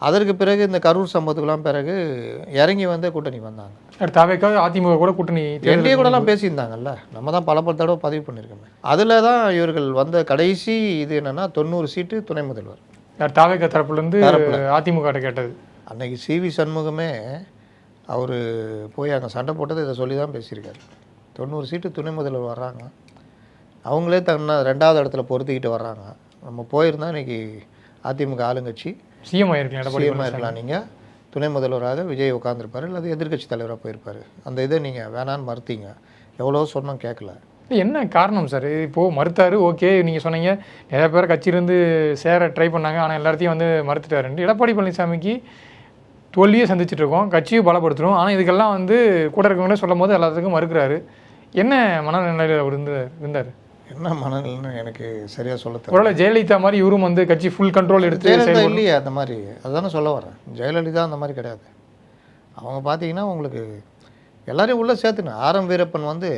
அதற்கு பிறகு இந்த கரூர் சம்பவத்துக்கெல்லாம் பிறகு இறங்கி வந்து கூட்டணி வந்தாங்க. தாவேக்காக அதிமுக கூட கூட்டணி என்டிஏ கூடலாம் பேசியிருந்தாங்கல்ல, நம்ம தான் பல தடவை பதிவு பண்ணியிருக்கோமே. அதில் தான் இவர்கள் வந்த கடைசி இது என்னென்னா 90 சீட்டு துணை முதல்வர். தாவேக்கா தரப்புலேருந்து அதிமுக கேட்டது. அன்னைக்கு சிவி சண்முகமே அவர் போய் அங்கே சண்டை போட்டது இதை சொல்லி தான் பேசியிருக்காரு. 90 சீட்டு துணை முதல்வர் வர்றாங்க, அவங்களே தன்னை 2வது இடத்துல பொறுத்திக்கிட்டு வர்றாங்க. நம்ம போயிருந்தால் இன்றைக்கி அதிமுக ஆளுங்கட்சி சிஎம் ஆயிருக்கலாம், நீங்கள் துணை முதல்வராக விஜய் உட்காந்துருப்பார், அல்லது எதிர்கட்சி தலைவராக போயிருப்பார். அந்த இதை நீங்கள் வேணான்னு மறுத்தீங்க, எவ்வளோ சொன்னோம் கேட்கல. என்ன காரணம் சார்? இப்போது மறுத்தாரு, ஓகே, நீங்கள் சொன்னீங்க நிறைய பேர் கட்சியிலேருந்து சேர ட்ரை பண்ணாங்க, ஆனால் எல்லாத்தையும் வந்து மறுத்துட்டாருன்ட்டு. எடப்பாடி பழனிசாமிக்கு தோல்வியே சந்திச்சுட்டு இருக்கோம், கட்சியும் பலப்படுத்துகிறோம், ஆனால் இதுக்கெல்லாம் வந்து கூட இருக்கவங்களே சொல்லும் போது எல்லாத்துக்கும் மறுக்கிறாரு. என்ன மனநிலையில் அவர் இருந்தார்? என்ன மனநிலைன்னு எனக்கு சரியாக சொல்ல தெரியல. ஒருவேளை ஜெயலலிதா மாதிரி இவரும் வந்து கட்சி ஃபுல் கண்ட்ரோல் எடுத்து இல்லையா அந்த மாதிரி? அதுதானே சொல்ல வரேன். ஜெயலலிதா அந்த மாதிரி கிடையாது. அவங்க பார்த்தீங்கன்னா உங்களுக்கு எல்லாரையும் உள்ளே சேர்த்துணும். ஆர் எம் வீரப்பன் வந்து